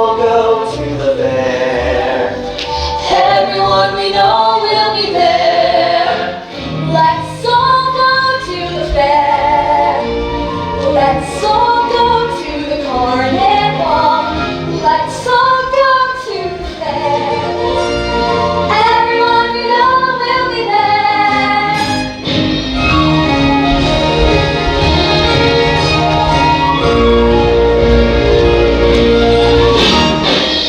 all go to the fair. Everyone we know will be there. Let's all go to the fair. Let's all go to the carnival. Let's all go to the fair. Everyone we know will be there.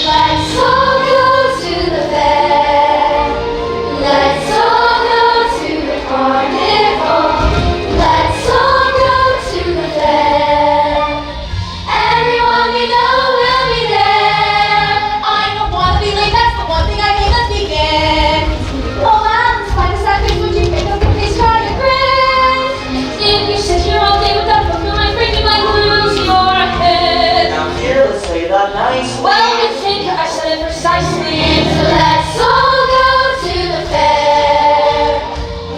Let's all go to the fair. Let's all go to the carnival. Let's all go to the fair. Everyone we know will be there. I don't want to be late, that's the one thing I hate, let's begin. Oh, Alice, why does that face would you pick up your face, try to grin? If you sit here all day without book, you might break, you might lose your head. Now here, let's say that nicely. Well, you think I said it precisely. So let's all go to the fair.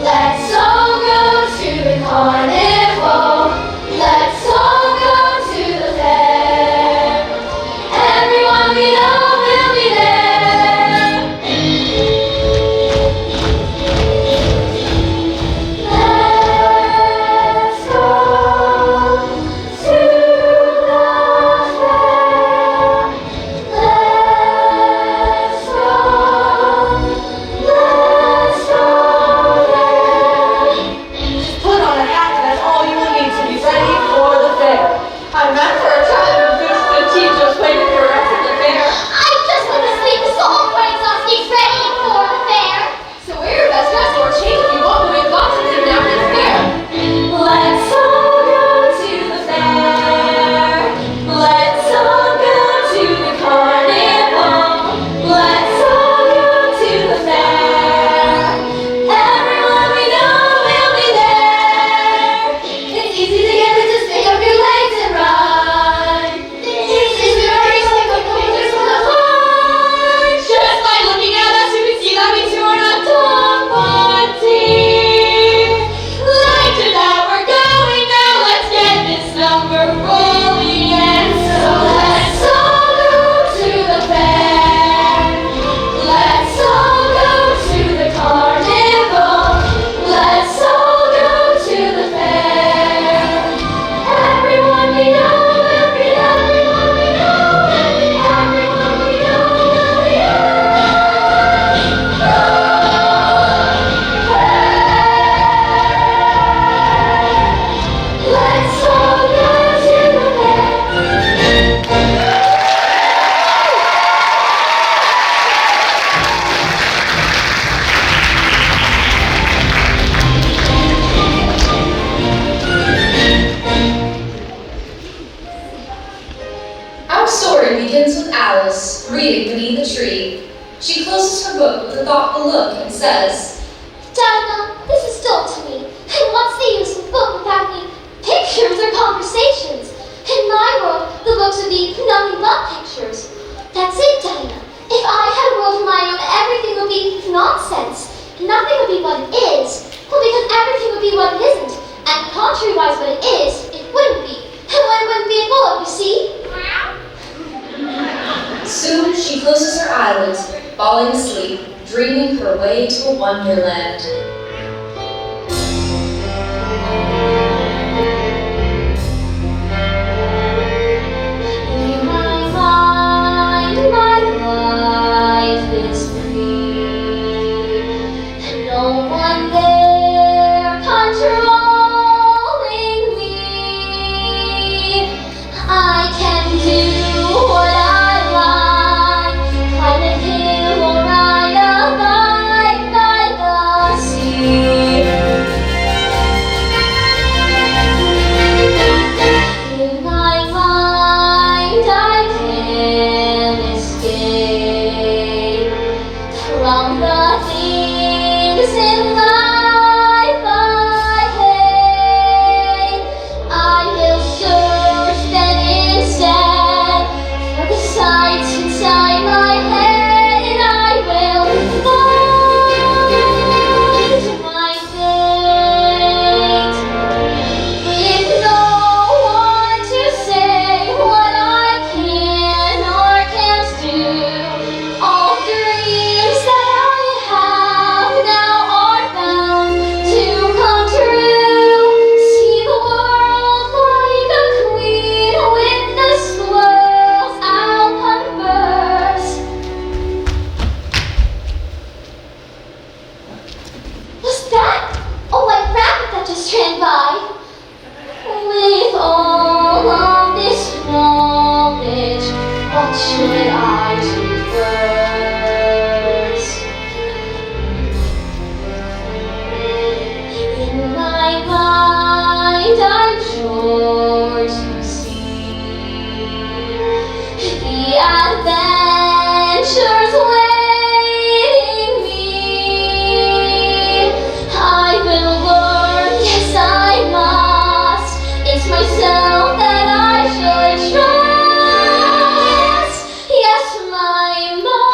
Let's all go to the carnival. Let's all go to the fair. Everyone we know will be there. Let's go to the fair. Let's go. Let's go there. Just put on a hat and that's all you will need to be ready for the fair. I remember a time when the teachers waited for us at the fair. I just went to sleep, so all friends on stage ready for the fair. So wear your best dress or change if you want, but we've got to do now in the fair. Let's all go to the fair. Let's all go to the carnival. Let's all go to the fair. Everyone we know will be there. It's easy to get it, just pick up your legs and run. It's easy to race like a pictures from the heart. Just by looking at us, you can see that we two are not top one team. Like to that, we're going now. Let's get this number rolling. And so let's all go to the fair. Let's all go to the carnival. Let's all go to the fair. Everyone we know will be there. Everyone we know will be there. Everyone we know will be there. Let's all go to the fair. Our story begins with Alice reading beneath a tree. She closes her book with a thoughtful look and says, Dinah, this is dull to me. And what's the use of a book without any pictures or conversations? In my world, the books would be nothing but pictures. That's it, Dinah. If I had a world of my own, everything would be nonsense. Nothing would be what it is. Well, because everything would be what it isn't. And contrary-wise what it is, it wouldn't be. And when it wouldn't be a book, you see? Soon she closes her eyelids, falling asleep, dreaming her way to a wonderland. In my mind, my life is free, and no one there controlling me. I can do what I want, climb a hill or ride a bike by the sea. In my mind, I can escape from the things in life I hate. I will search then instead for the sights inside my head, and I will find my fate. With no one to say what I can or can't should I do first? In my mind, I'm sure to see the adventures waiting me. I will learn, yes I must. It's myself that I should trust. Yes, my mind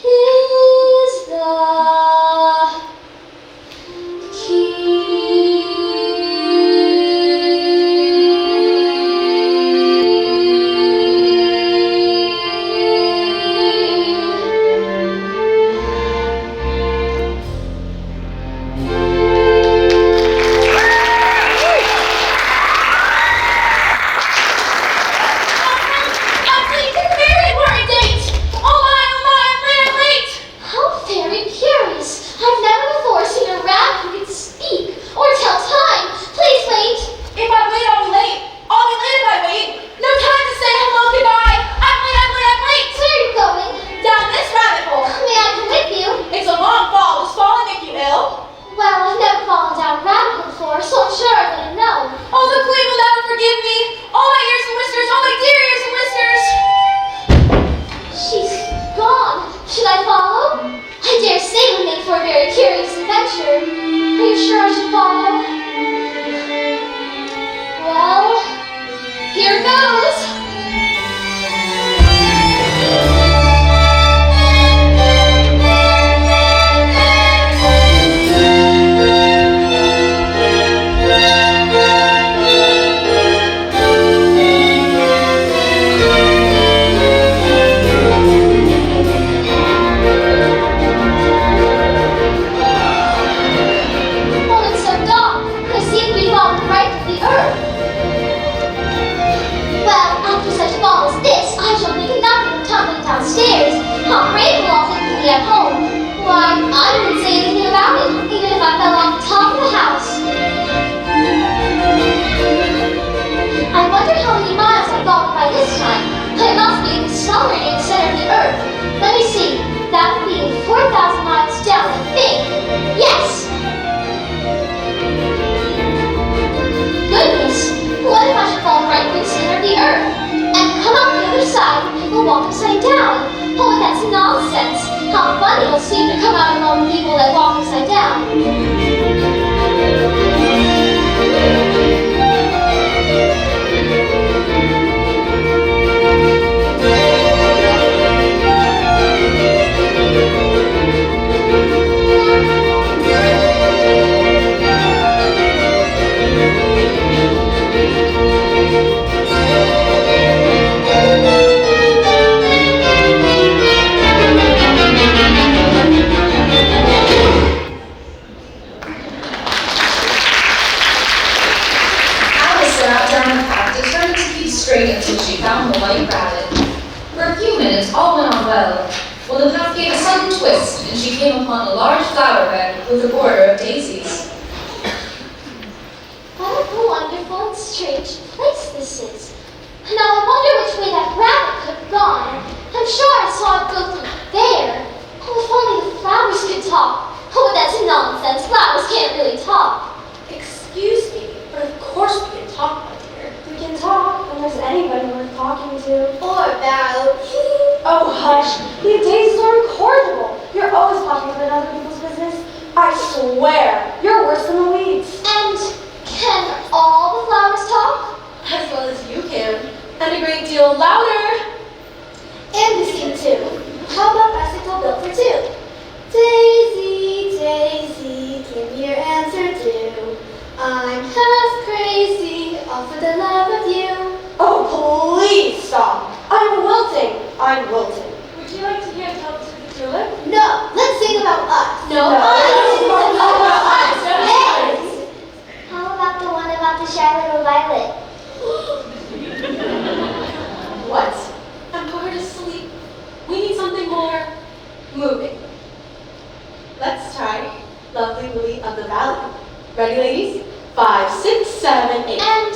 is the How very curious. I've never before seen a rabbit who can speak or tell time. Please wait. If I wait, I'll be late. I'll be late if I wait. No time to say hello, goodbye. I'm late, I'm late, I'm late. Where are you going? Down this rabbit hole. May I come with you? It's a long fall. Does falling make you ill? Well, I've never fallen down a rabbit hole before, so I'm sure I wouldn't know. Oh, the queen will never forgive me. All my ears and whiskers, all my dear ears and whiskers. She's gone. Should I follow? I dare say it would make for a very curious adventure. Are you sure I should follow? Well, here goes. Oh, it's so dark. I seem to be falling right to the earth. Well, after such a fall as this, I shall think of nothing of tumbling downstairs. How brave will all think of me at home. Why, I wouldn't say anything about it, even if I fell off the top of the house. I wonder how many miles I've fallen by this time. I must be somewhere near the center of the earth. Let me see. That would be 4,000 miles down, I think. Yes! Goodness, what if I should fall right in the center of the earth and come out the other side and people walk upside down? Oh, that's nonsense. How funny it'll seem to come out among people that walk upside down. Alice sat down the path, determined to keep straight until she found the white rabbit. For a few minutes, all went on well, when the path gave a sudden twist, and she came upon a large flower bed with a border of daisies. What a wonderful and strange place this is. Now I wonder which way that rabbit could have gone. I'm sure I saw it go through there. Oh, if only the flowers could talk. Oh, but that's nonsense. Flowers can't really talk. Excuse me, but of course we can talk, my dear. We can talk when there's anybody worth talking to. Or about. Oh, hush. You daisies are incorrigible. You're always popping up in other people's business. I swear, you're worse than the weeds. And can all the flowers talk? As well as you can. And a great deal louder. And this can too. How about bicycle built for two? Daisy, Daisy, give me your answer too. I'm half crazy, all for the love of you. Oh, please stop. I'm wilting. I'm wilting. Would you like to hear Tell to the Tulip? No, let's sing about us. No. us. Yes. How about the one about the shy little violet? What? I'm hard asleep. We need something more moving. Let's try Lovely Lily of the Valley. Ready, ladies? 5, 6, 7, 8. And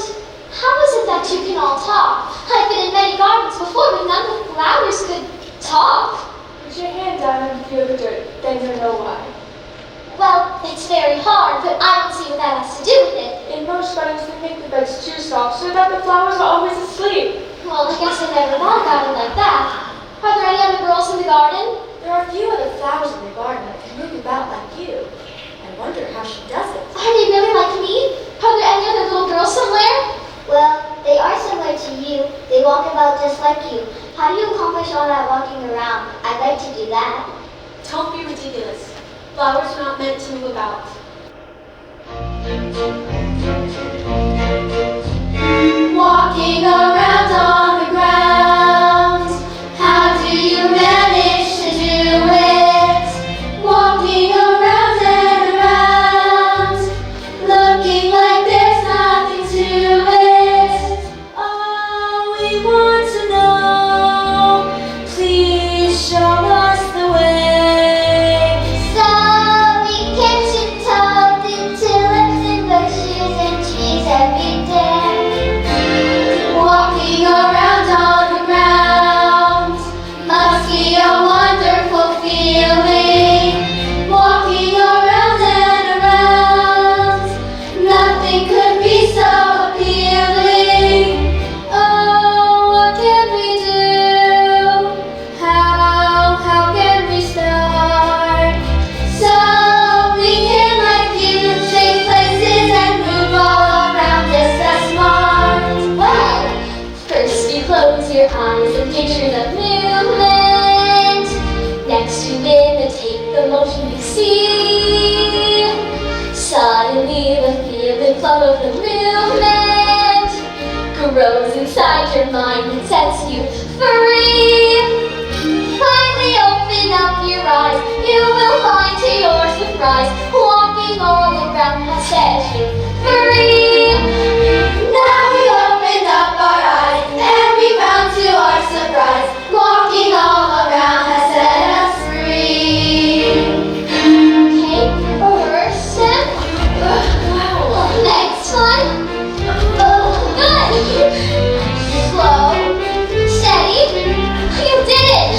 how is it that you can all talk? I've been in many gardens before, but none of the flowers could talk. Put your hand down and feel the dirt, then you'll know why. Well, it's very hard, but I don't see what that has to do with it. In most gardens, they make the beds too soft so that the flowers are always asleep. Well, I guess I never thought about it like that. Are there any other girls in the garden? There are a few other flowers in the garden that can move about like you. I wonder how she does it. Are they really like me? Are there any other little girls somewhere? Well, they are similar to you. They walk about just like you. How do you accomplish all that walking around? I'd like to do that. Don't be ridiculous. Flowers are not meant to move about. Walking around on the ground. How do you manage to do it? Walking around and around, looking like there's nothing to it. Oh, we want to know. Please show us the way. So we can shoot toad in tulips and bushes and trees every day. Walking around on the ground must be a wonderful feeling. Walking around and around, nothing could be so appealing. Oh, what can we do? How can we start? So we can, like you, shake places and move all around just as smart. Well, first you close your eyes and picture the movement. Next you imitate the motion you see. Suddenly the feeling flow of the movement grows inside your mind and sets you free. Finally open up your eyes, you will find to your surprise, walking all around has set you free. Now we opened up our eyes, and we found to our surprise, walking all around has set us free. Okay, first step. Wow. Next one. Good. Slow. Steady. You did it.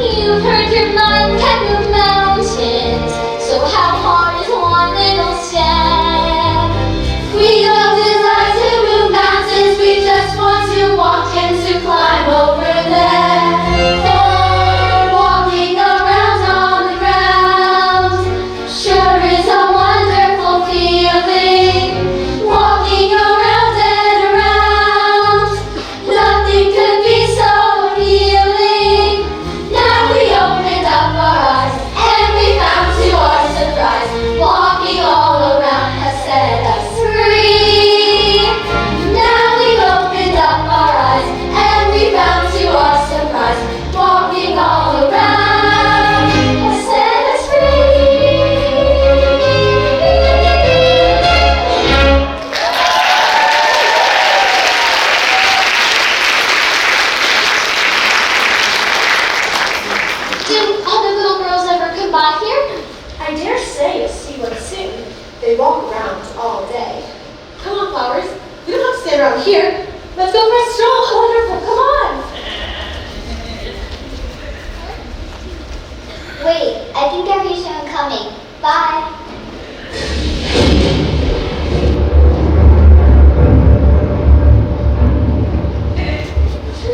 You've heard your mind can move mountains, so how hard is one little step? We don't desire to move mountains, we just want to walk and to climb over them. Oh, walking around on the ground sure is a wonderful feeling. Walking around and around, nothing could be so appealing. Now we opened up our eyes, and we found to our surprise, walking all around has set us free. Now we opened up our eyes, and we found to our surprise, walking all around has set us free. Do other little girls ever come by here? I dare say you'll see one soon. They walk around all day. Come on, flowers. We don't have to stand around here. Let's go for a stroll. Wonderful. Come on. Wait, I think I hear someone coming. Bye.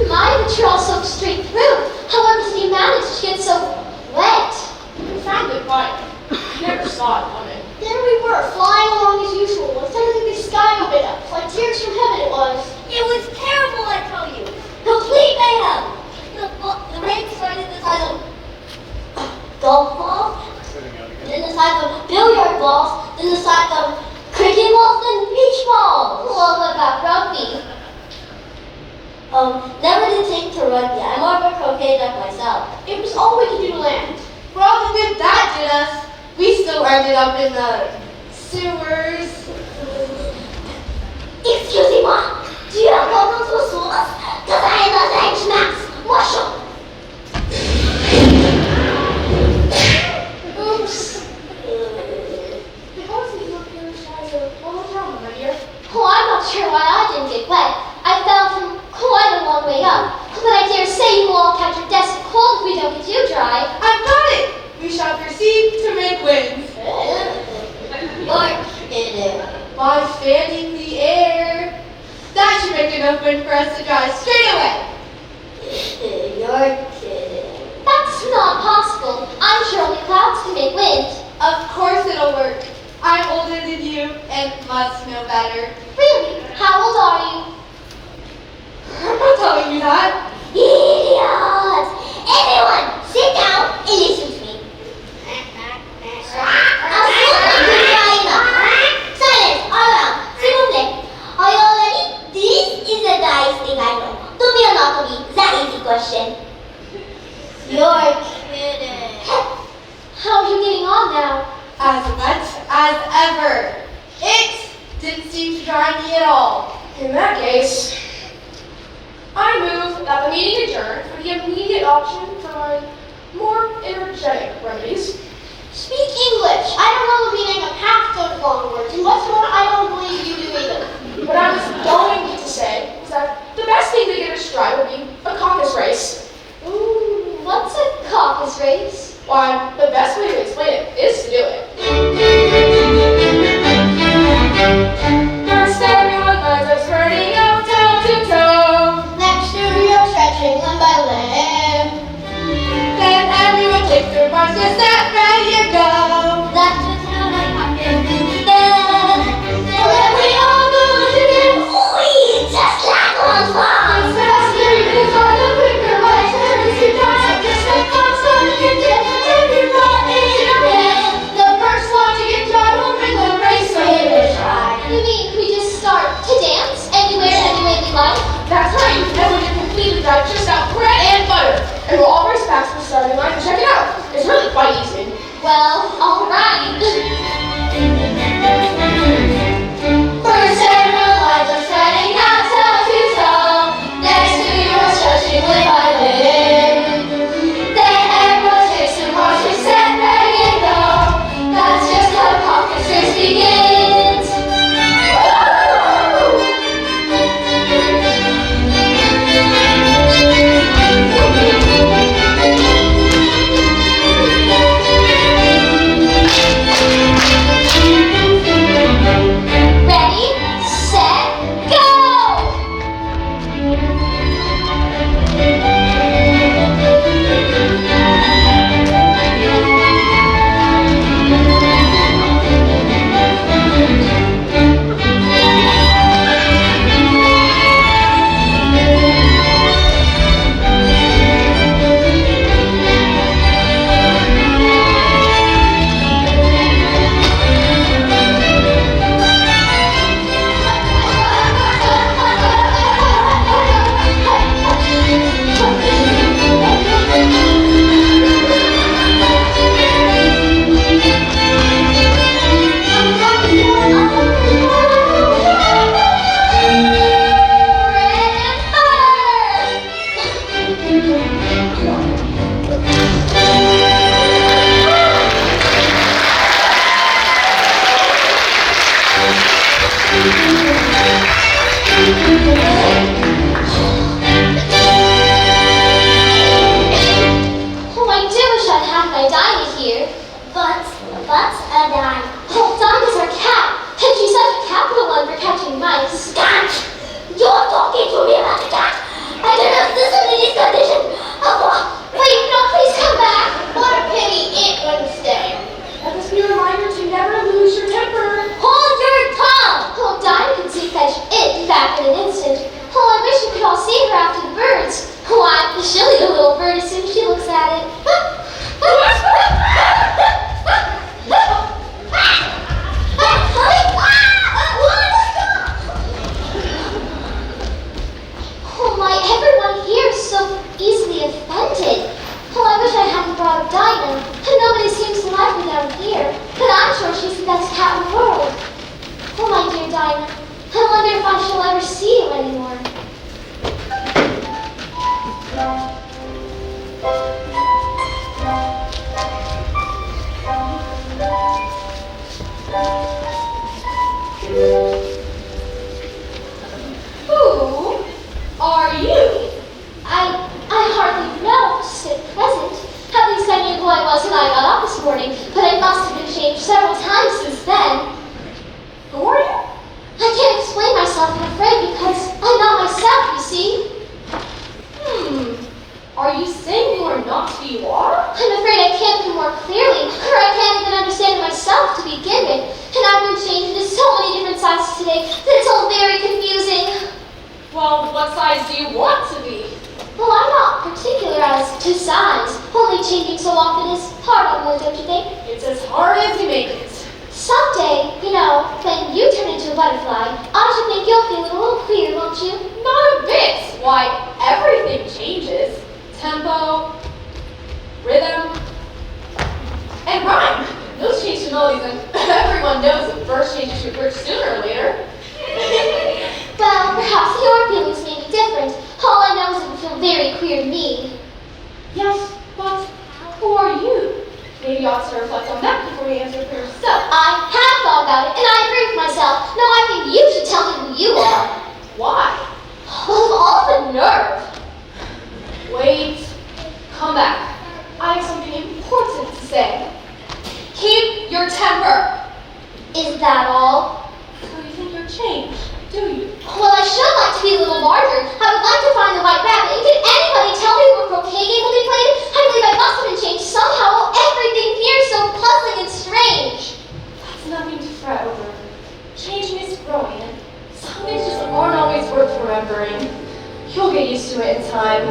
My, but you're all so straight through. However did you manage to get so wet? Frankly, fine. Never saw it coming. There we were, flying along as usual, when suddenly the sky opened up, like tears from heaven it was. It was terrible, I tell you. Complete mayhem. The rain started the size of golf balls, and then the size of buildings. just like cricket balls and beach balls. Well, what about rugby? Never did take to rugby. I'm more of a croquet duck myself. It was all we could do to land. For all the good that did us, we still ended up in the sewers. Excusez-moi, do you have welcome to sewers? Cause I love H Max. Marshall. Oops. What was wrong, my dear? Oh, I'm not sure why I didn't get wet. I fell from quite a long way up. But I dare say you will all catch your deaths of cold if we don't get you dry. I've got it! We shall proceed to make wind. You're kidding. By fanning the air. That should make enough wind for us to dry straight away. You're kidding. That's not possible. I'm sure only clouds can make wind. Of course it'll work. I'm older than you and must know better. Really? How old are you? I'm not telling you that. Idiots! Everyone, sit down and listen to me. Silence, all around. S'il vous plaît. Are you all ready? This is the dice thing I know. Don't be a Natalie. That easy question. You're kidding. How are you getting on now? As wet as ever. It didn't seem to dry me at all. In that case, I move that the meeting adjourn for the immediate option for my more energetic remedies. Speak English. I don't know the meaning of half those long words. And what's more, I don't believe you do either. What I was going to say was that the best thing to get a stride would be a caucus race. Ooh, what's a caucus race? Why, the best way to explain it is to do it. First everyone learns us running up toe to toe. Next to your stretching limb by limb. Then everyone takes their bars to step ready to go. That's just how I happen. So then we all go together. We just like one song. Faster is on the quicker my turns to die. Just like I'm starting to get everybody in a band. The first one to get dry will bring the race finish line. You mean we just start to dance anywhere, any way we like? That's right, and we can completely dry just out bread and butter. And we'll all race past the starting line and check it out. It's really quite easy. Well, alright. First everyone lines up setting out toe to toe. Next to yours stretching limb by limb. Then everyone takes their bars to set ready to go. That's just how the caucus race begins. Ready, set, go! Oh, I do wish I'd had my Dinah here. But a dime. Oh, Dinah's our cat, and she's such a capital one for catching mice. Cat! You're talking to me about the cat. I cannot listen to this condition. Wait, no, please come back. What a pity it wouldn't stay. Let this be a reminder to never lose your temper. Hold your tongue! Oh, Dinah can see fetch it back in an instant. Oh, I wish see you anymore. Who are you? I hardly know, just at present. At least I knew who I was when I got up this morning, but I must have been changed several times since then. Who are you? I can't explain myself, I'm afraid, because I'm not myself, you see. Are you saying you are not who you are? I'm afraid I can't think more clearly, or I can't even understand myself to begin with. And I've been changed into so many different sizes today that it's all very confusing. Well, what size do you want to be? Well, I'm not particular as to size. Only changing so often is hard on one, don't you think? It's as hard as you make it. Someday, when you turn into a butterfly, I should think you'll feel it a little queer, won't you? Not a bit. Why, everything changes. Tempo, rhythm, and rhyme. Those change to melodies, and everyone knows that verse changes to bridge sooner or later. Well, perhaps your feelings may be different. All I know is it would feel very queer to me. Yes, but who are you? Maybe you ought to reflect on that before you answer for yourself. I have thought about it, and I agree with myself. No, I think you should tell me who you are. Why? Of all the nerve. Wait. Come back. I have something important to say. Keep your temper. Is that all? So you think you're changed, do you? Well, I should like to be a little larger. I would like to find the white rabbit. And could anybody tell me where croquet game will be played? I believe I must have been changed somehow. Everything here is so puzzling and strange. That's nothing to fret over. Changing is growing, and some things just aren't always worth remembering. You'll get used to it in time.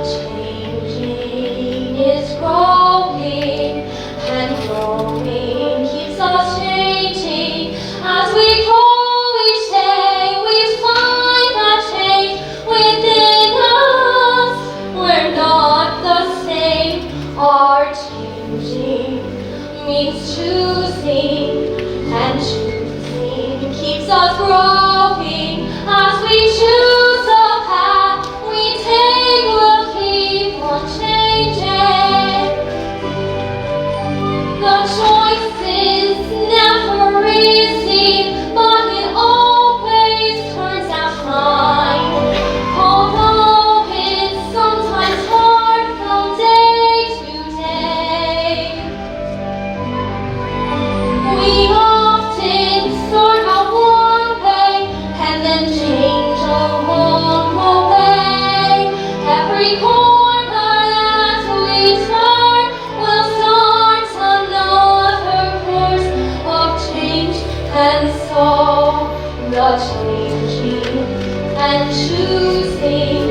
Changing is growing, and growing keeps us changing. As we grow each day, we find that change within us. We're not the same. Our changing means choosing, and choosing keeps us growing. As we choose the path we take, we'll keep on changing. The choice is never easy, but it always turns out fine. Although it's sometimes hard from day to day. We often start out one way and then change along the way. Every corner that we turn will start another course of change, and so the changing and choosing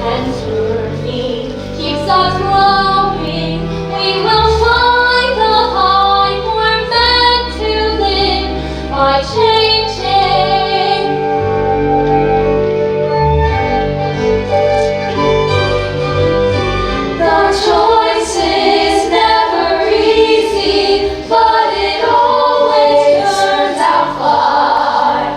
and turning keeps us growing. We will find the life we're meant to live by changing. The choice is never easy, but it always turns out fine.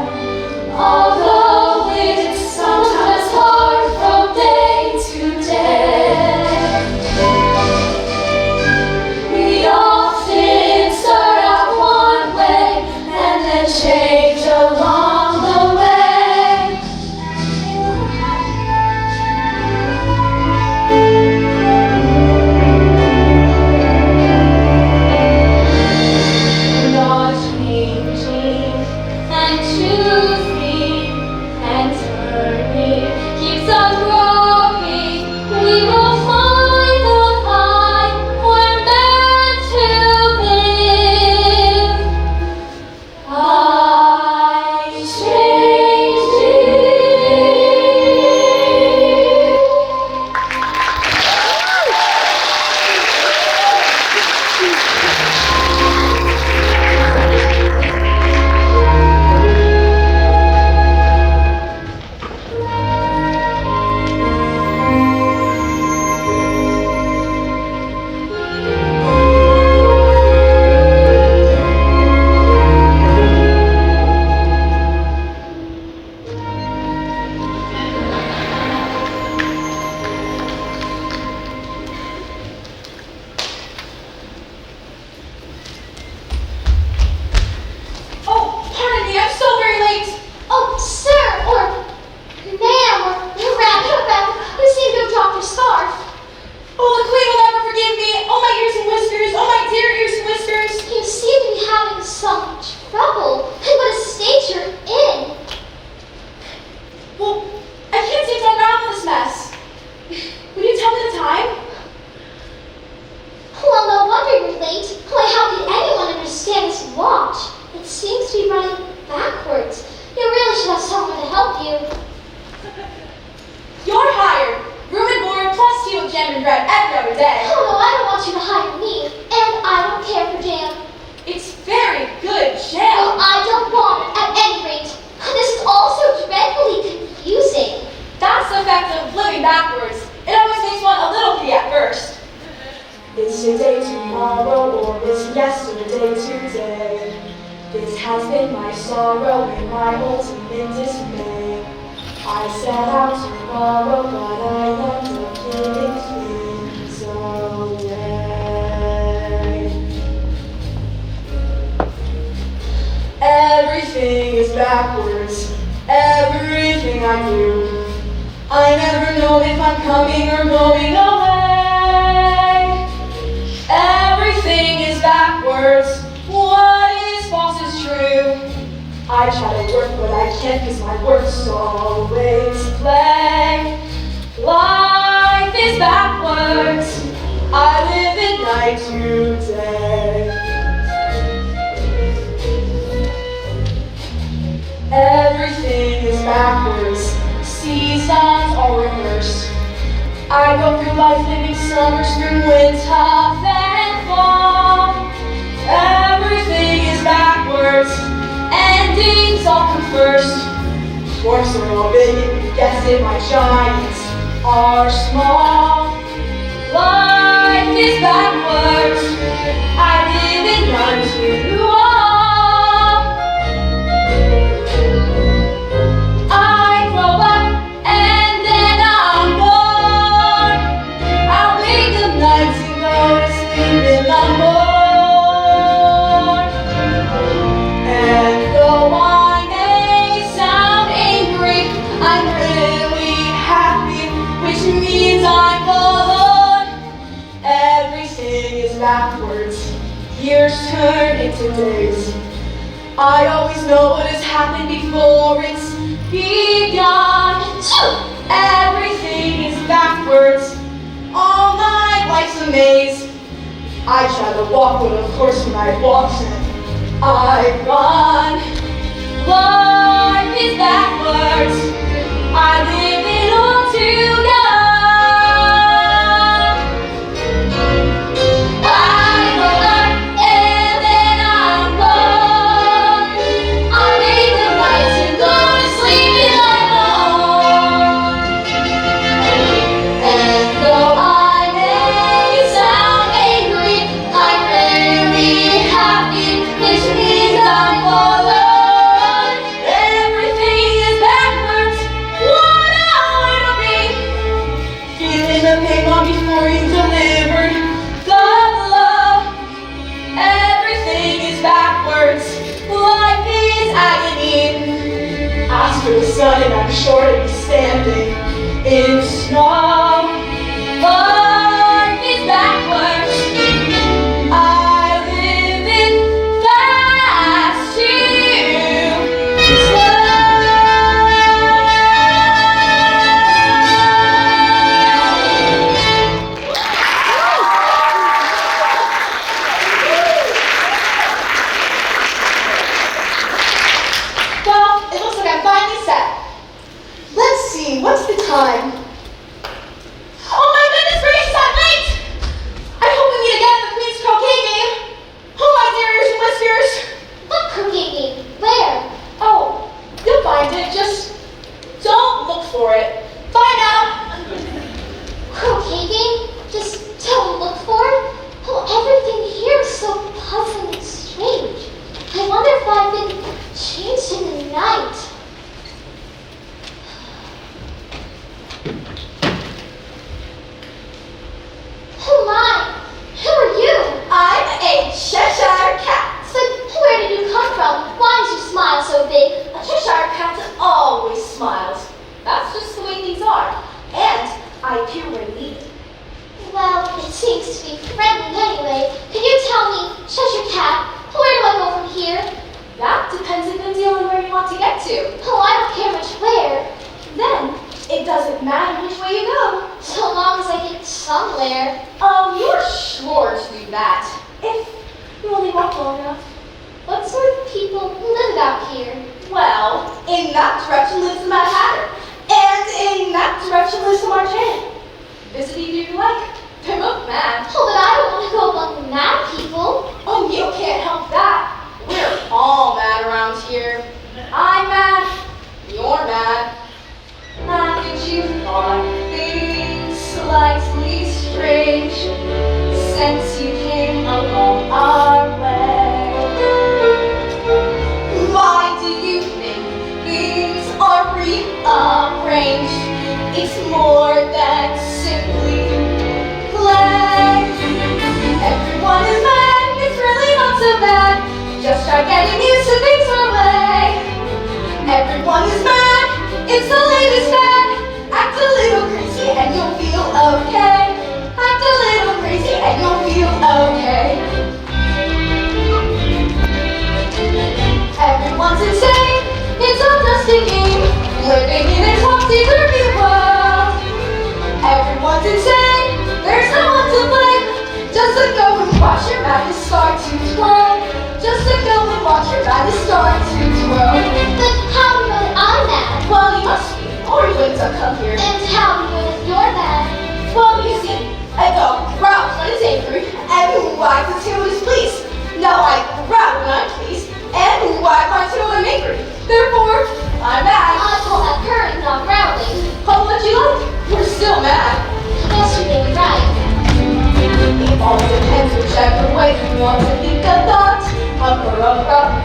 yesterday today. This has been my sorrow and my ultimate dismay. I set out tomorrow, but I end up giving things away. Everything is backwards, everything I do. I never know if I'm coming or going away. Everything is backwards, what is false is true. I try to work, but I can't because my work's always play. Life is backwards, I live at night today. Everything is backwards, seasons are reversed. I go through life living summer, spring, winter, then fall. Everything is backwards, endings all come first. Dwarfs are all big and you guessed it, my giants are small. Life is backwards, I live in none to all. I grow up and then I'm born. I'll wake up nights and go to sleep in the morn. And though I may sound angry, I'm really happy, which means I'm alone. Everything is backwards, years turn into days. I always know what has happened before it's begun. Everything is backwards, all my life's a maze. I try to walk, but of course when I walk, I run. Life is backwards, I live it all too young. I grow up and then I'm gone. I wake up nights and go to sleep in the morn. And though I may sound angry, I'm really happy, which means I'm alone. Everything is backwards, what a way to be. Feeling the pain long before you delivered the love. Everything is backwards, life is agony. Ask for the sun and I'm sure to be standing in snow. Life is backwards, I live in fast too slow. Well, it looks like I'm finally set. Let's see, what's the time? Oh my goodness gracious, I'm late! I hope we meet again at the Queen's Croquet game. Oh my dear ears and whiskers. What croquet game? Where? Oh, you'll find it, just don't look for it. Find out. Croquet game? Just don't look for it? Oh, everything here is so puzzling and strange. I wonder if I've been changed in the night. Oh my! Who are you? I'm a Cheshire cat. But where did you come from? Why is your smile so big? A Cheshire cat always smiles. That's just the way things are. And I appear where needed. Well, it seems to be friendly anyway. Can you tell me, Cheshire Cat, where do I go from here? That depends a good deal on where you want to get to. Oh, I don't care much where. Then, it doesn't matter which way you go. So long as I get somewhere. You're sure to do that. If you only walk long enough. What sort of people live about here? Well, in that direction lives the Mad Hatter. And in that direction lives the Marchand. Visit either you like. They're both mad. Oh, but I don't want to go among the mad people. Oh, you can't help that. We're all mad around here. I'm mad. You're mad. Haven't you thought things slightly strange since you came along our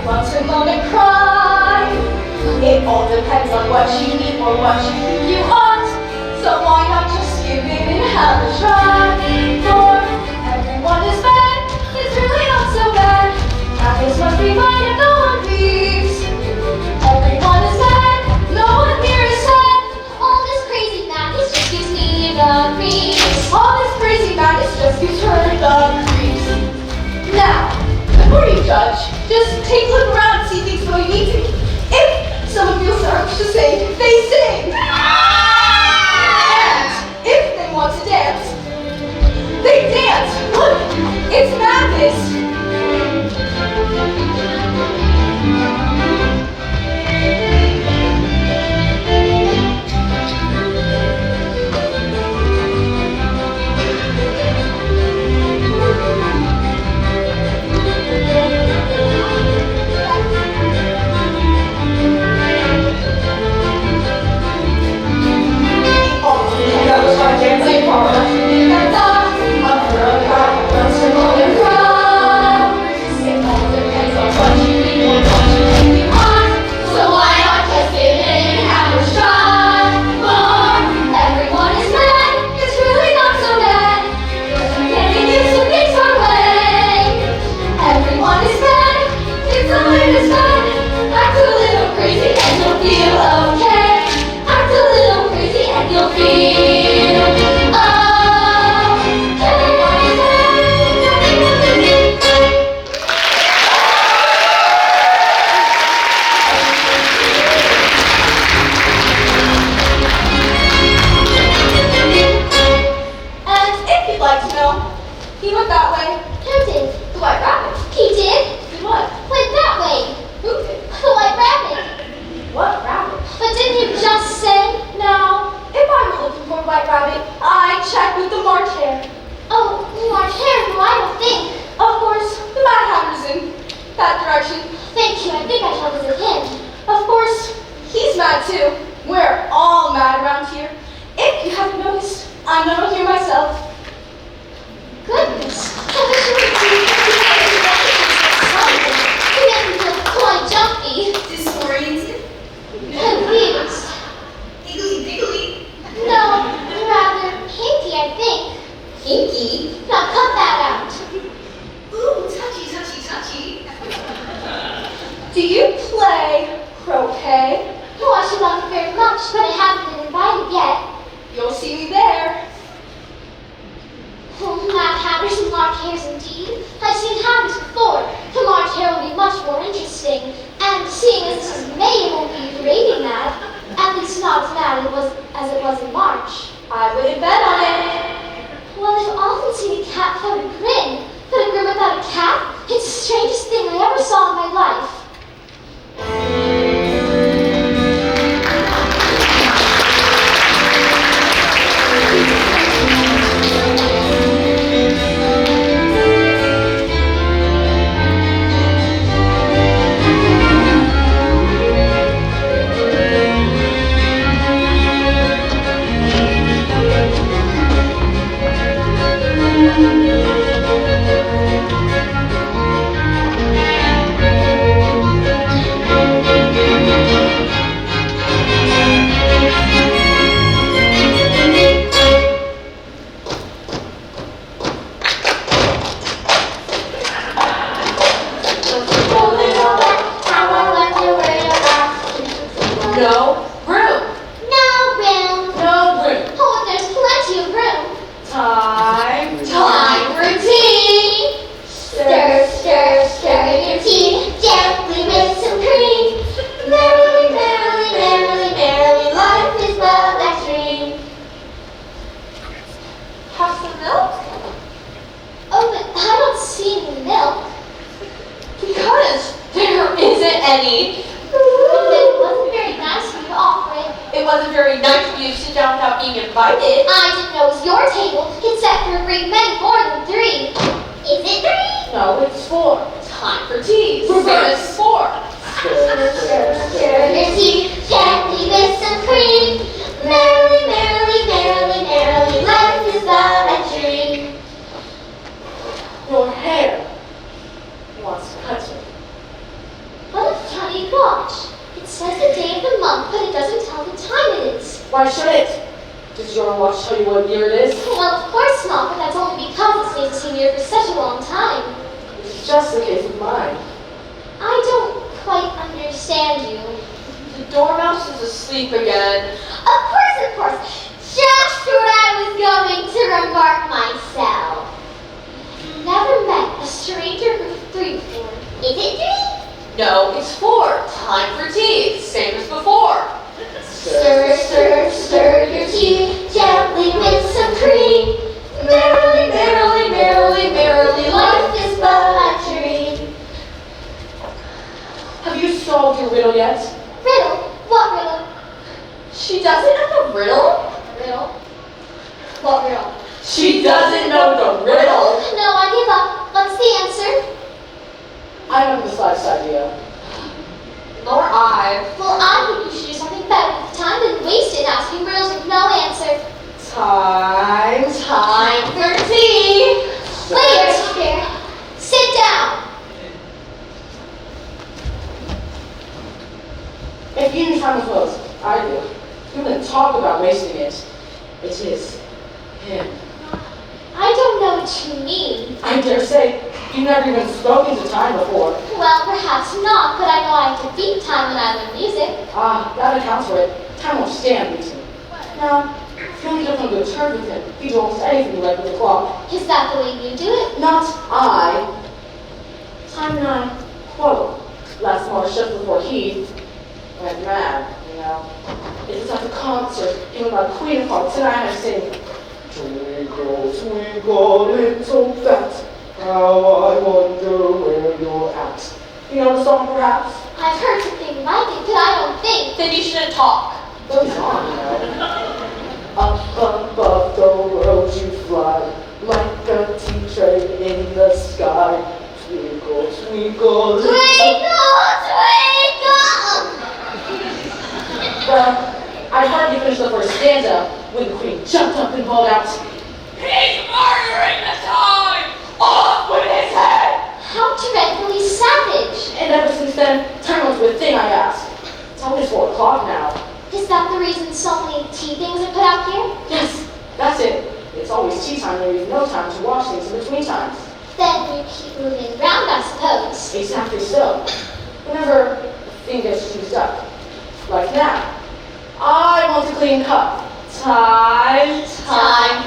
wants her mom to cry. It all depends on what you need or what you think you ought. So why not just give it and have a try? For everyone is bad, it's really not so bad. Happiness must be fine if no one leaves. Everyone is bad, no one here is sad. All this crazy madness just gives me the creeps. All this crazy madness just gives her the creeps. Now, before you judge, just take a look around and see things the way you need to. If someone feels urged to sing, they sing. And if they want to dance, they dance. Look, it's madness. Your hair wants to cut it. tiny watch. It says the day of the month, but it doesn't tell the time it is. Why should it? Does your watch tell you what year it is? Well, of course not, but that's only because it stays the same year for such a long time. It's just the case with mine. I don't quite understand you. The dormouse is asleep again. Of course. Just what I was going to remark myself. Never met a stranger with 3 before. Is it 3? No, it's 4. Time for tea. Same as before. Stir, stir, stir your tea gently with some cream. Merrily, merrily, merrily, merrily, Life is but a dream. Have you solved your riddle yet? Riddle? What riddle? She doesn't know the riddle? Riddle? What riddle? She doesn't know the riddle. No, I give up. What's the answer? I haven't the slightest idea. Nor I. Well, I think you should do something better with time than waste it asking riddles with no answer. Time For tea. Wait here. Sit down. If you knew time as well as I do, you wouldn't talk about wasting it. It is him. I don't know what you mean. I dare say you've never even spoken to time before. Well, perhaps not, but I know I have to beat time when I learn music. Ah, that accounts for it. Time won't stand beating. Now, if you only get on good terms with him, he'd do almost anything you like with the clock. Is that the way you do it? Not I. Time and I quarreled last March just before he went mad, you know. It was at the concert, he was about Queen of Hearts, and I had to sing, Twinkle, twinkle, little bat, how I wonder where you're at. You know the song, perhaps? I've heard something like it, but I don't think. Then you shouldn't talk. Goes on, you know. Up above the world you fly, like a tea tray in the sky. Twinkle, twinkle, little... Well, I hardly finished the first stanza when the queen jumped up and called out, "He's murdering the time! Off with his head!" How dreadfully savage. And ever since then, time was a good thing, I asked. It's always 4 o'clock now. Is that the reason so many tea things are put out here? Yes, that's it. It's always tea time and we have no time to watch things in between times. Then you keep moving around, I suppose. Exactly so. Whenever a thing gets used up, like now, I want a clean cup. Time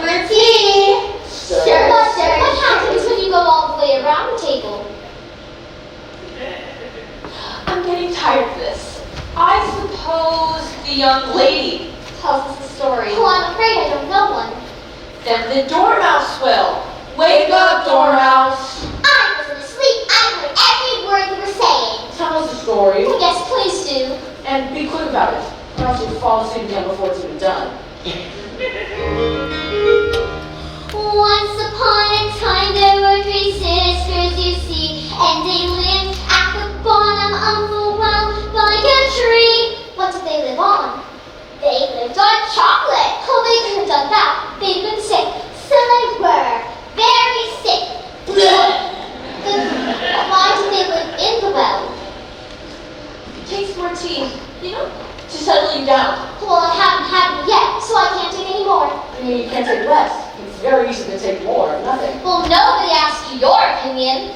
for tea. Stir, What stir, happens when you go all the way around the table? I'm getting tired of this. I suppose the young lady tells us the story. Oh, I'm afraid I don't know one. Then the dormouse will. Wake up, dormouse. I wasn't asleep. I heard every word you were saying. Tell us the story, Yes, please do. and be quick about it, or else you'll fall asleep again before it's even done. Once upon a time there were 3 sisters, you see, and they lived at the bottom of the well by a tree. What did they live on? They lived on chocolate. Oh, they could have done that. They'd been sick. So they were very sick. Then why did they live in the well? Takes more tea, you know, to settle you down. Well, I haven't had it yet, so I can't take any more. I mean, you can't take less. It's very easy to take more of nothing. Well, nobody asked your opinion.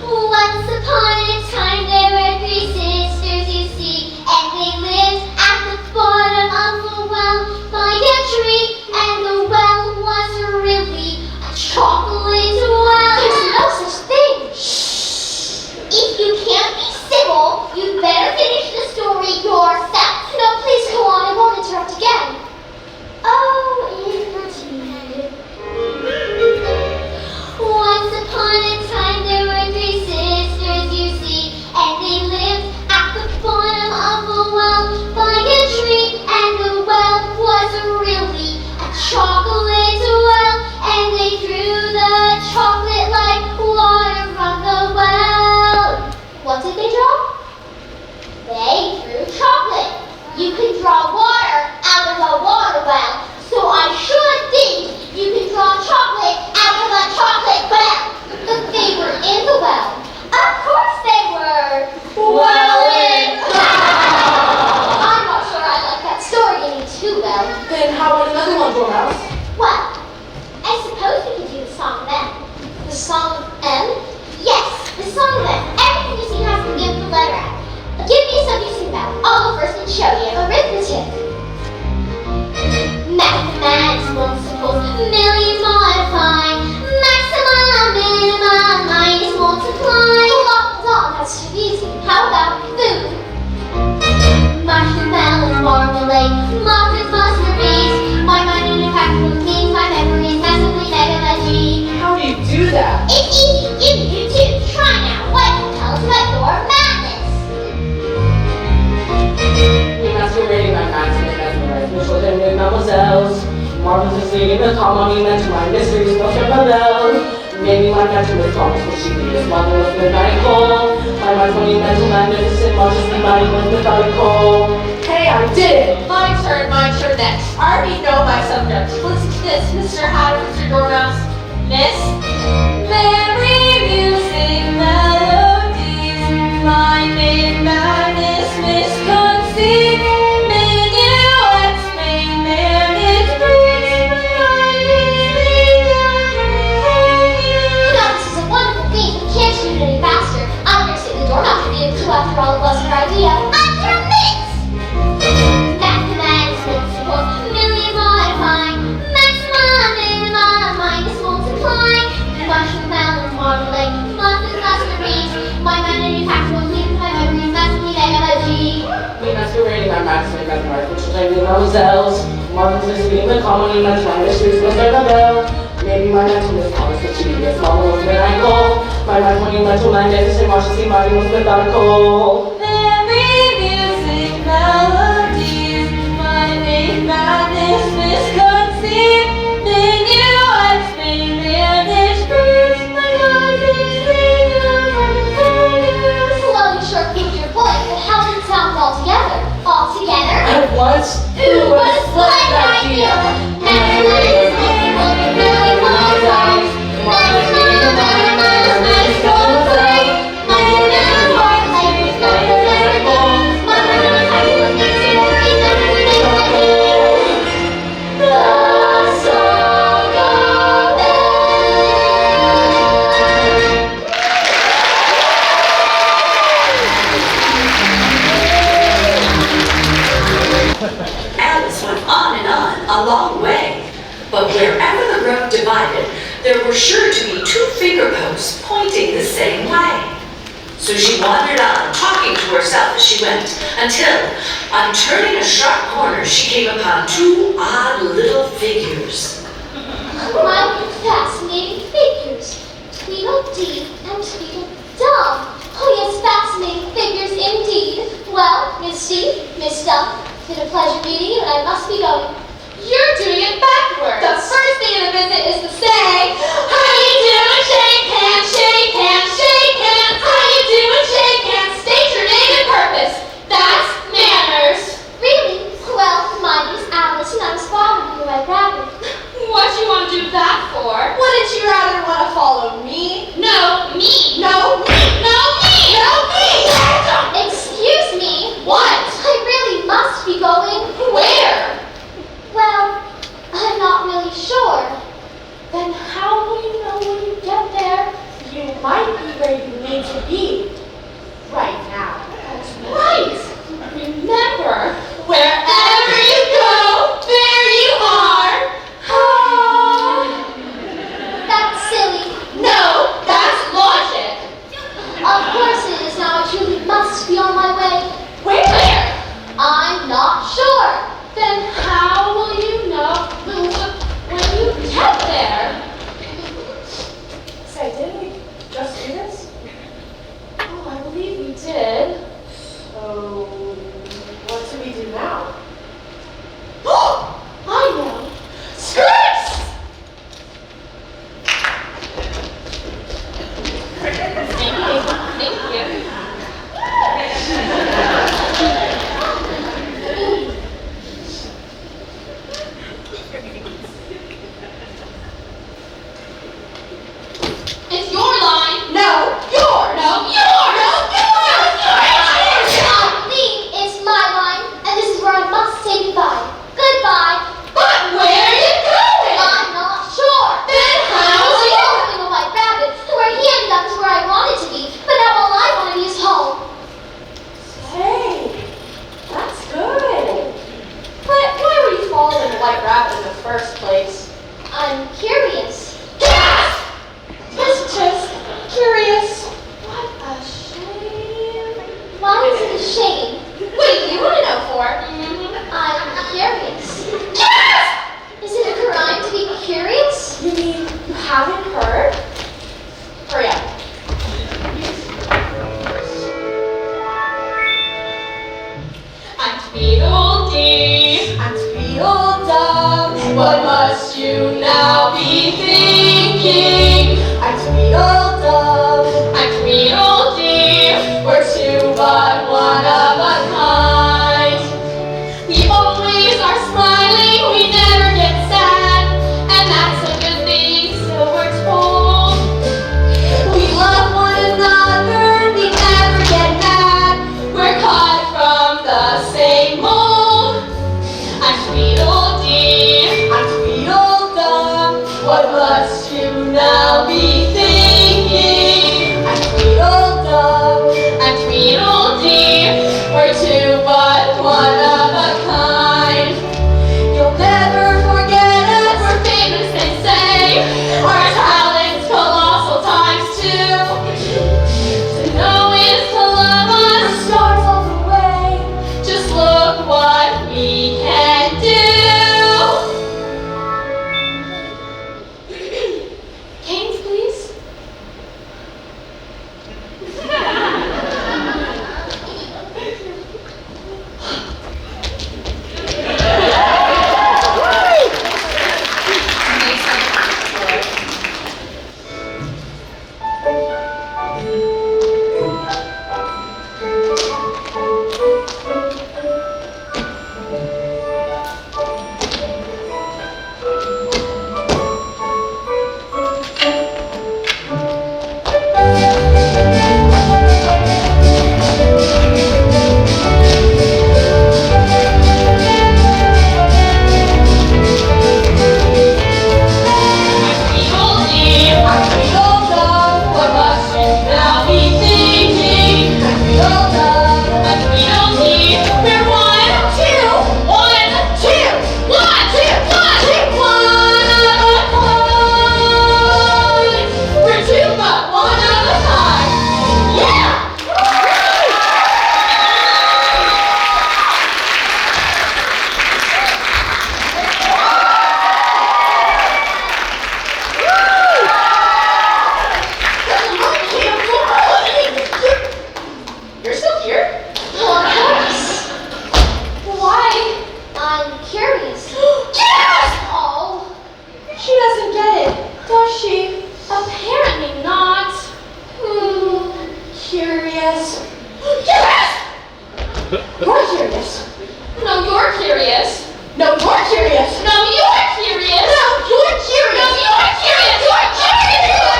Once upon a time there were 3 sisters, you see, and they lived at the bottom of the well by a tree, and the well was really a chocolate well. There's no such thing. If you can't be civil, you'd better finish the story yourself. No, please go on. I won't interrupt again. Oh, indeed. singing the calm monument to my mysteries, no step a bell. Maybe my mental was promised what she be, as mother was midnight cold. My mind's monumental, magnificent, majesty, body was methodical. Hey, I did it! My turn next. I already know my subject. Listen to this, Mr. Hatter, Mr. Dormouse. Miss? Merry music melodies, my main madness misconceived. Minuets may manage breeze, Now this is a wonderful game, but can't shoot it any faster. I'm here to take the doorknob for you, who after all it was her idea. I'm your miss! Mathematics makes the whole million modifying. Maximum in my mind is multiplying. Mushroom melon, Wonderland, muffin masterpiece. My manufacturer leaves my memory massively energy. We masquerading our maximum memoirs, which was only ourselves. Marvelous is being the calm monument to my mysteries, no step a bell. Maybe my mental was promised what she be, as mother was midnight cold. My mind's monumental, magnificent, majesty, body was methodical. Merry music melodies, my main madness misconceived. Minuets may manage breeze, my life is free of Well, you sure proved your point, but how did it sound all together? All together? At once, Who was a slight idea? Mathematics makes the whole million modifying. Alice went on and on, a long way. But wherever the road divided, there were sure to be two finger posts pointing the same way. So she wandered on, talking to herself as she went, until, on turning a sharp corner, she came upon two odd little figures. My fascinating figures. Tweedledee and Tweedledum. Oh yes, fascinating figures indeed. Well, Miss D, Miss Duff, it's been a pleasure meeting you, and I must be going. You're doing it backwards. The first thing of the visit is to say, how you doing? Shake hands, shake hands, shake hands. How you doing? Shake hands. State your name and purpose. That's manners. Really? Well, my name is Alice, and I was following you right rabbit. What you want to do that for? Wouldn't you rather want to follow me? No, me. No, me. No, me. No, me. Excuse me. What? I really must be going. Where? Well, I'm not really sure. Then how will you know when you get there? You might be where you need to be right now. That's right. Remember, wherever you go, there you are. That's silly. No, that's logic. Of course it is now. I truly must be on my way. Where? I'm not sure. Then how will you know when you get there? Say, didn't we just do this? Apparently not. Curious. Curious! You're curious. No, you're curious. No, you're curious. No, you're curious. No, you're curious. No, you're curious. You're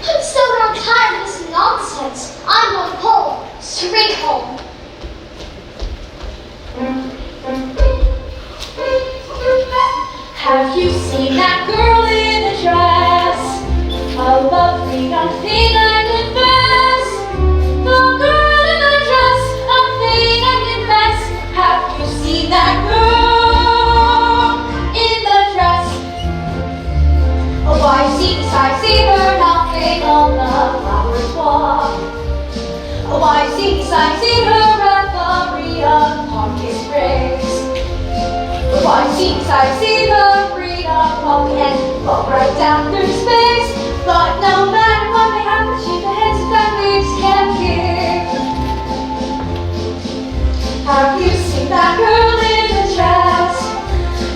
I'm so darn tired of this nonsense. I'm going home. Straight home. Have you seen that girl in the dress? A lovely young thing, I confess. The girl in the dress, a thing I confess. Have you seen that girl in the dress? Oh, I see her knocking on the flowers walk. Oh, I see her revelry upon his grace. Oh, I see her breed up on the end, fall right down through space. But no matter what may happen, she's the heads that leaves can't give. Have you seen that girl in the dress?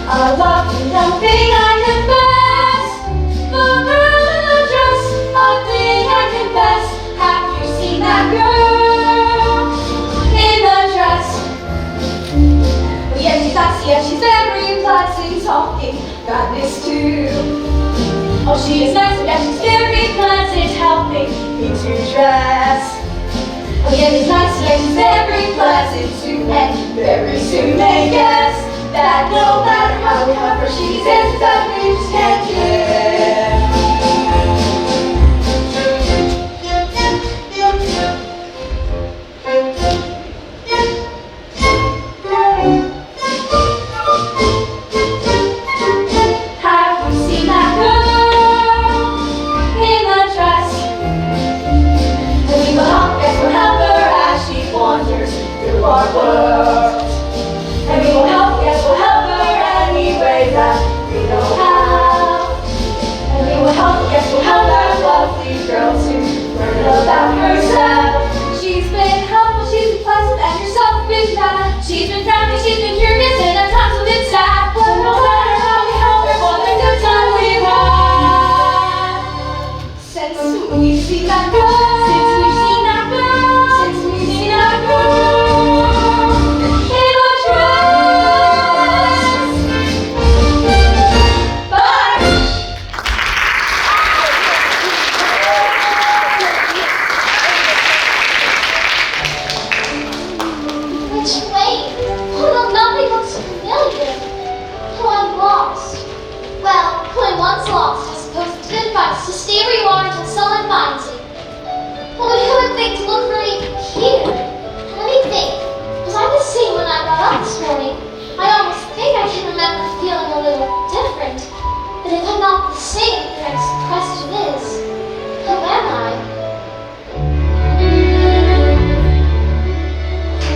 A lovely young thing, I confess. The girl in the dress, a thing I confess. Have you seen that girl in the dress? Oh, yes, she's very pleasant, talking madness too. Oh, she is nice, yes, she's very pleasant, helping me to dress. Oh, yeah, she's nice, yes, she's very pleasant too, and very soon they guess that no matter how clever she is, that we just can't give. Our world. And we will help, yes, we'll help her any way that we know how. And we will help, yes, we'll help that lovely girl to learn about herself. She's been helpful, she's been pleasant, and herself been bad. She's been frowning, she's been curious, and at times we've been sad. But no matter how we help her, what a good time we've had. Since we've seen that girl, since we've seen that girl, since we've seen that girl. To stay where you are until someone finds you. Well, then who would think to look for me here? Let me think. Was I the same when I got up this morning? I almost think I can remember feeling a little different. But if I'm not the same, the next question is, who am I?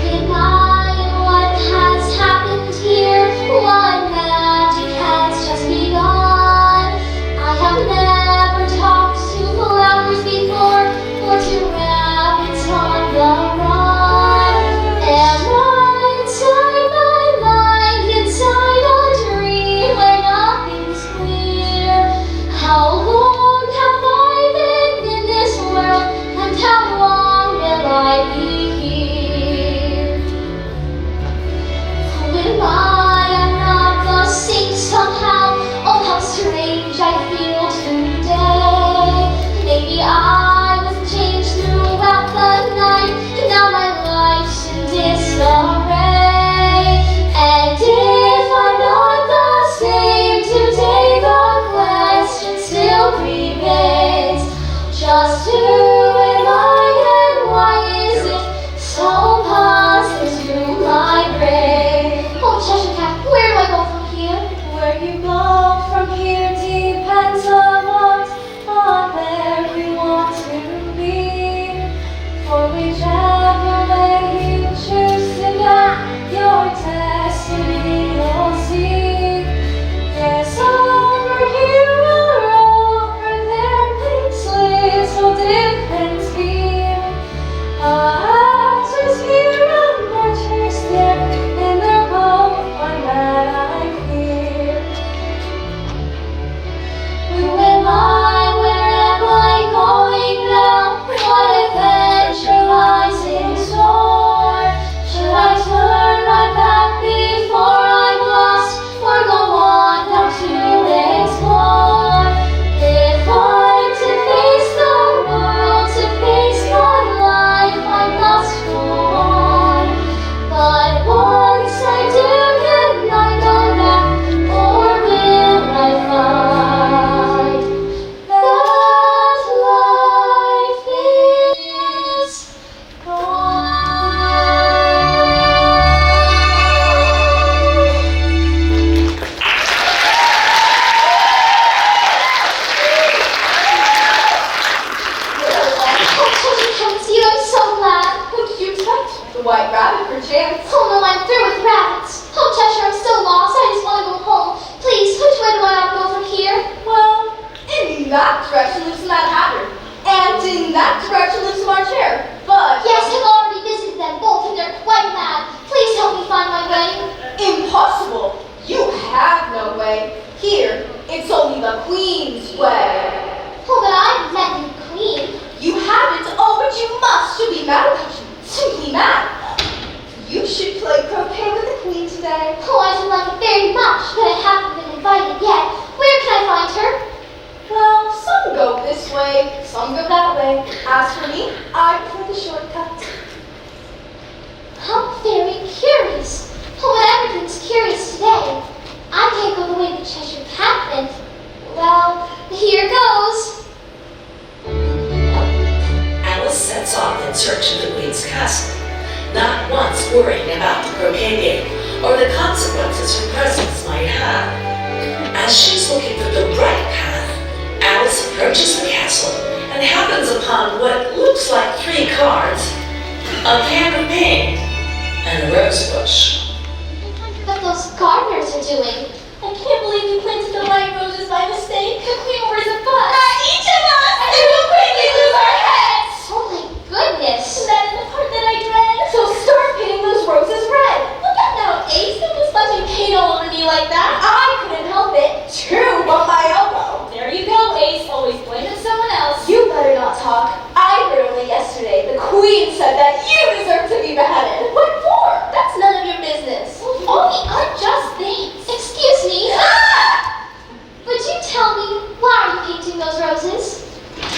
Deny what has happened here. What magic has just begun? I have never talked to flowers before, or to rabbits on the run. Am I inside my mind, inside a dream where nothing's clear? How should play croquet with the queen today. Oh, I should like it very much, but I haven't been invited yet. Where can I find her? Well, some go this way, some go that way. As for me, I prefer the shortcut. How very curious. Oh, but everything's curious today. I can't go the way the Cheshire Cat went. Well, here goes. Alice sets off in search of the Queen's castle, not once worrying about the croquet game or the consequences her presence might have. As she's looking for the right path, Alice approaches the castle and happens upon what looks like 3 cards, a can of paint, and a rose bush. I wonder what those gardeners are doing. I can't believe we planted the white roses by mistake. The Queen will raise a fuss. At each of us, and we'll quickly lose our heads. Oh my goodness. That is the part that I dread. So start painting those roses red. Look at now, Ace, don't be splashing paint all over me like that. I couldn't help it. True, but my elbow. There you go, Ace. Always blaming someone else. You better not talk. I heard only yesterday the Queen said that you deserve to be beheaded. What for? That's none of your business. All the unjust things. Excuse me. Would you tell me why are you painting those roses?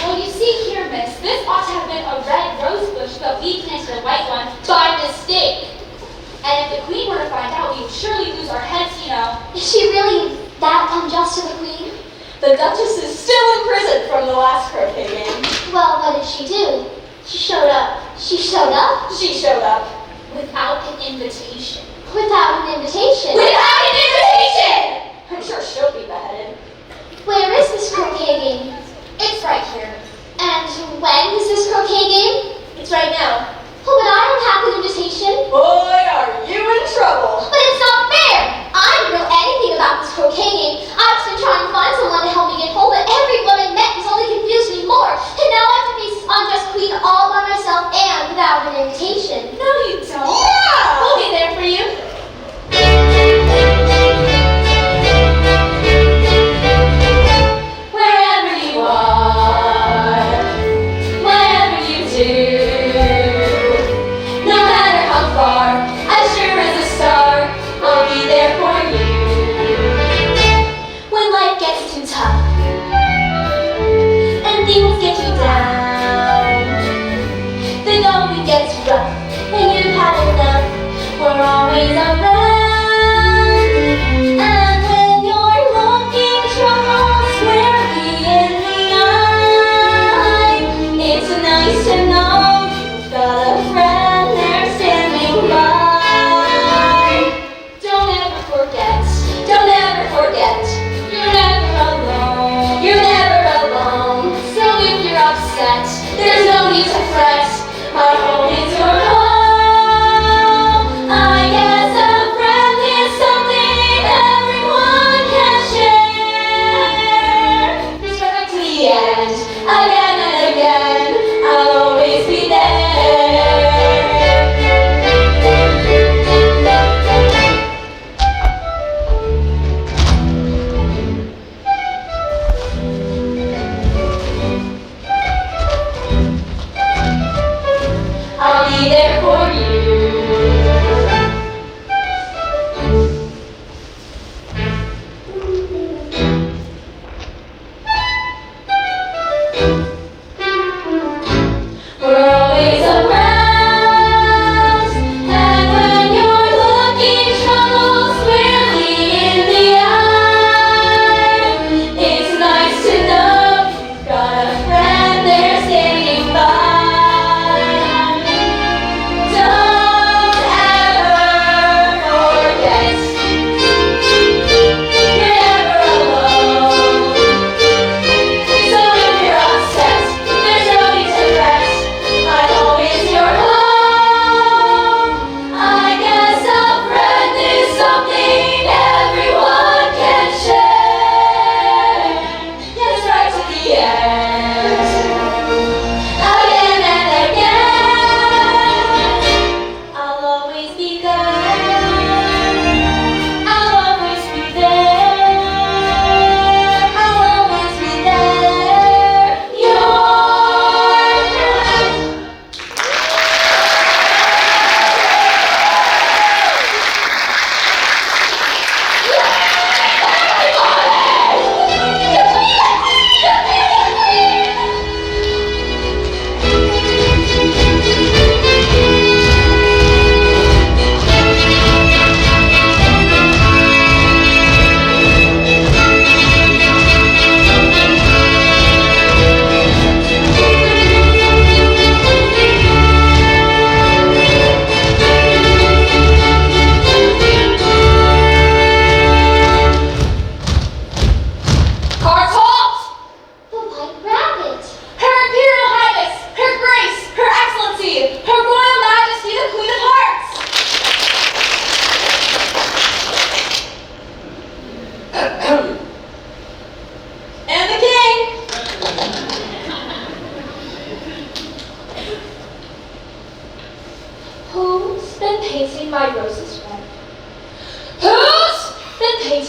Well, you see here, miss, this ought to have been a red rose bush, but we planted a white one by mistake. And if the Queen were to find out, we would surely lose our heads, you know. Is she really that unjust to the Queen? The Duchess is still in prison from the last croquet game. Well, what did she do? She showed up. She showed up She showed up. Without an invitation. without an invitation. Without an invitation! I'm sure she'll be beheaded. Where is this croquet game? It's right here. And when is this croquet game? It's right now. Oh, but I don't have an invitation. Boy, are you in trouble. But it's not fair. I don't know anything about this croquet game. I've just been trying to find someone to help me get home, but everyone I met has only confused me more. And now I have to face this unjust Queen all by myself and without an invitation. No, you don't. Yeah! We'll be there for you. Wherever you are, whatever you do, no matter how far, as sure as a star, I'll be there for you. When life gets too tough and things get you down, the going gets rough and you've had enough, we're always around. And when you're looking trouble squarely in the eye, it's nice to know you've got a friend there standing by. Don't ever forget, you're never alone, So if you're upset, there's no need to fret. My home is your home. I guess a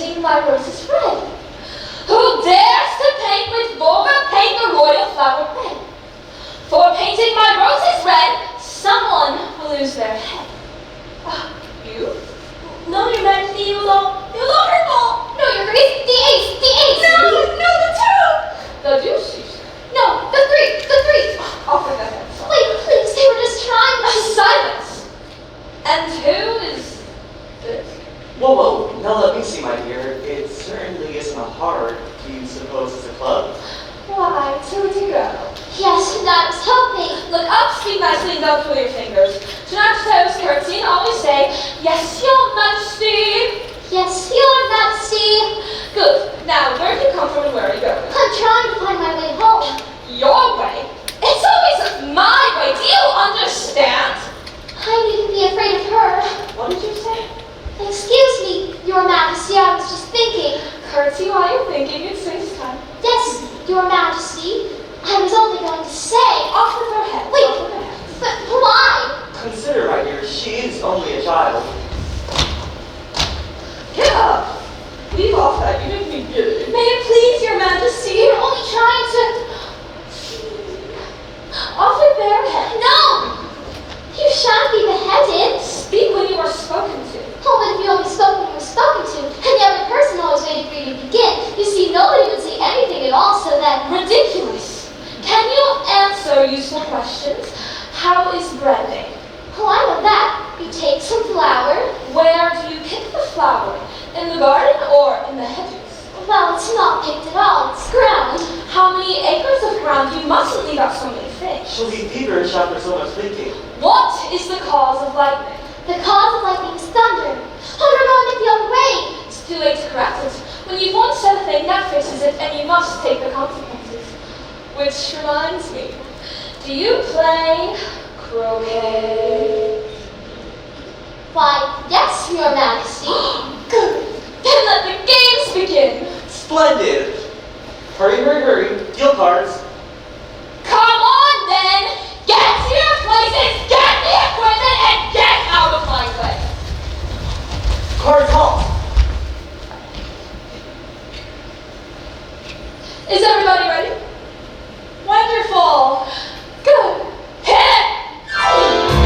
painting my roses red? Who dares to paint with vulgar paint the royal flower bed? For painting my roses red, someone will lose their head. You? No, Your Majesty, you will hurtful. No, Your Grace, the ace, the ace. No, the two. The deuce, you said. No, the three, the three. I'll forget that. Wait, please, they were just trying to... Silence. And who is this? Whoa, now let me see, my dear. It certainly isn't a heart. Do you suppose it's a club? Why, to go. Yes, that was hoping. Look up, speak nicely, and don't twirl your fingers. Do not toes, curtsy, and always say, yes, Your Majesty. Yes, Your Majesty. Good. Now, where do you come from and where are you going? I'm trying to find my way home. Your way? It's always my way. Do you understand? I needn't be afraid of her. What did you say? Excuse me, Your Majesty, I was just thinking. Curtsy while you're thinking, it saves time. Yes, Your Majesty. I was only going to say... Off with her head. Wait, Off with her head. but why? Consider, my dear, she is only a child. Get up. Leave off that. You make me giddy. May it please Your Majesty? You're only trying to... Off with their head. No! You shan't be beheaded. Speak when you are spoken to. Oh, but if you only spoke when you were spoken to, and the other person always waited for you to begin, you see, nobody would say anything at all, so that... Ridiculous. Can you answer useful questions? How is bread made? Oh, I know that. You take some flour. Where do you pick the flower? In the garden or in the hedges? Well, it's not picked at all, it's ground. How many acres of ground? You mustn't leave out so many things. She'll be feverish after so much thinking. What is the cause of lightning? The cause of lightning is thunder. Oh, we're going it the other way. It's too late to correct it. When you've once said a thing, that fixes it, and you must take the consequences. Which reminds me, do you play croquet? Why, yes, Your Majesty. Good. Then let the games begin. Splendid! Hurry, hurry, hurry. Deal cards. Come on, then. Get to your places, get the equipment, and get out of my way. Cards halt! Is everybody ready? Wonderful. Good. Hit it.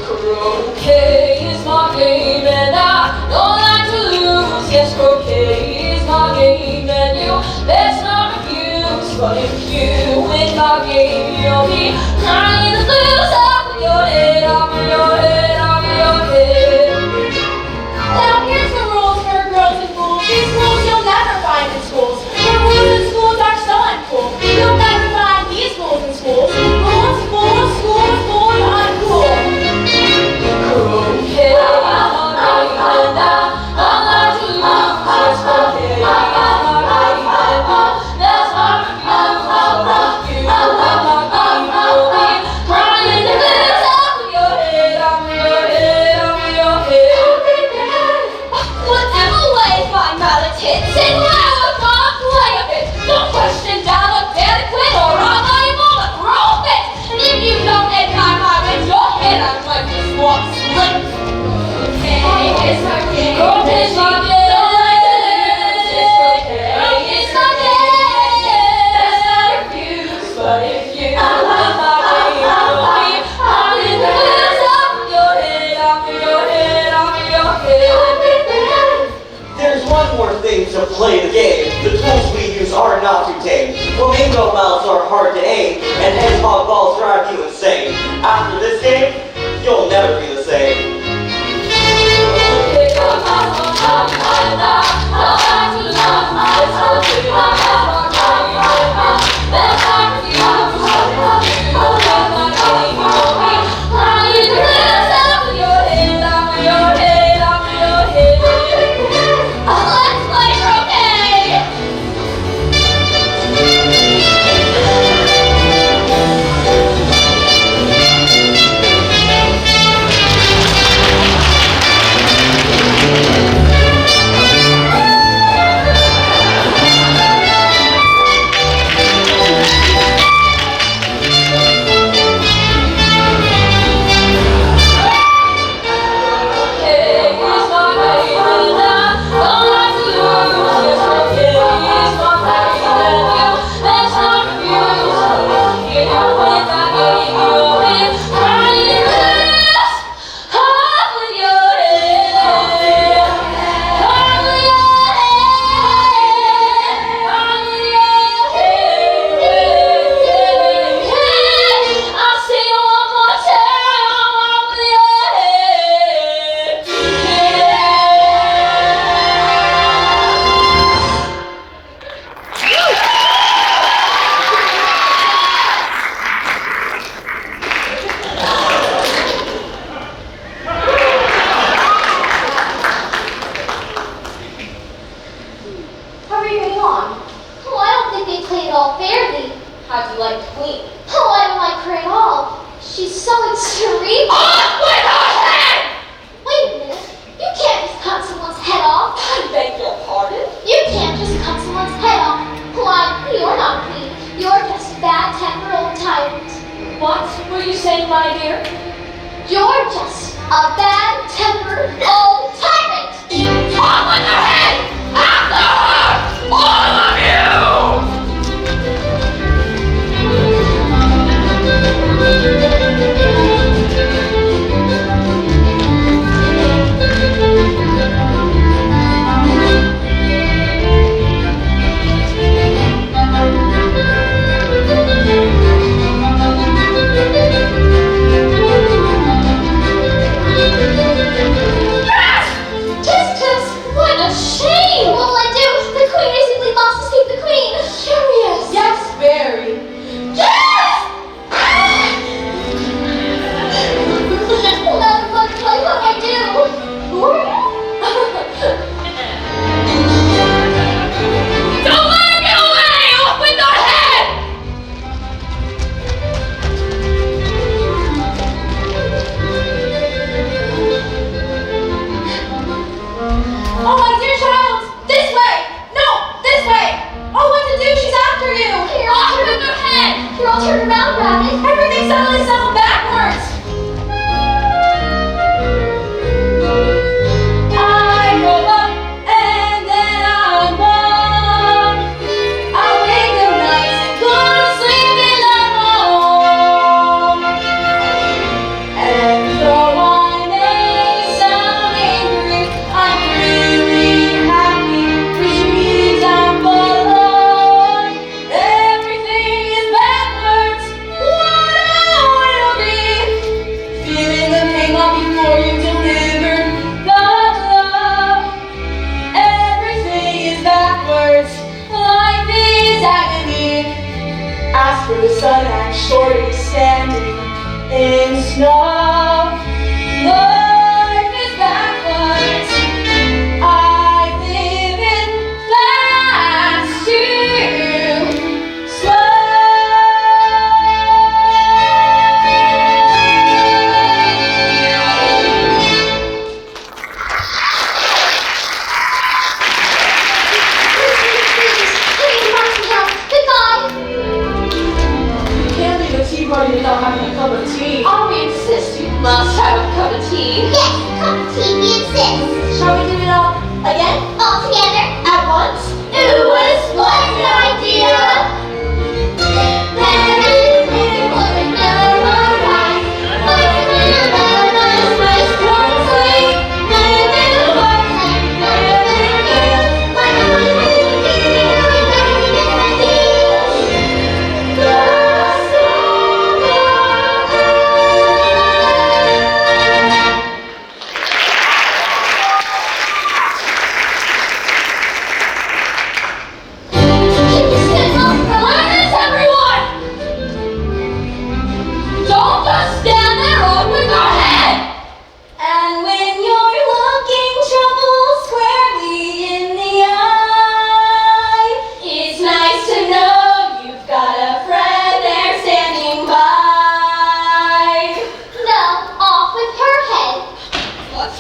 Croquet is my game and I don't like to lose. Yes, croquet is my game and you best not refuse. But if you win my game, you'll be crying the blues off of your head, off of your head, off of your head. Now here's the rules for girls and fools. These rules you'll never find in schools. The rules in schools are so uncool. You'll never find these rules in schools. Rules, schools, schools, schools, uncool. Croquet, and I like to lose. Yes, croquet is my game, and that's my refuse. So if you win my game, you'll be crying the blues off of your head, off of your head, off of your head. Whatever way my mallet hits, and whoever can't play a bit, don't question, down or dare to quit, or I'll buy you all a throw fit. And if you don't end my with your head, I'm like this one split. Okay, it's my game. Okay, it's my game. It's my game. That's not a refuse, but if you win my game, you'll be crying the blues off of your head, off of your head, off of your head. There's one more thing to play the game. The tools we use are not too tame. Flamingo mouths are hard to aim, and hedgehog balls drive you insane. After this game, you'll never be the same. Okay, shorty standing in snow. Life is backwards. I live in fast too slow. You can't leave a tea party without having a cup of tea. Oh, we insist you must have a cup of tea. Yes, cup of tea, we insist. Shall we do it all again? All together. At once? It was splendid idea. Don't just stand there open your head! And when you're looking trouble squarely in the eye, it's nice to know you've got a friend there standing by. No, off with her head. What?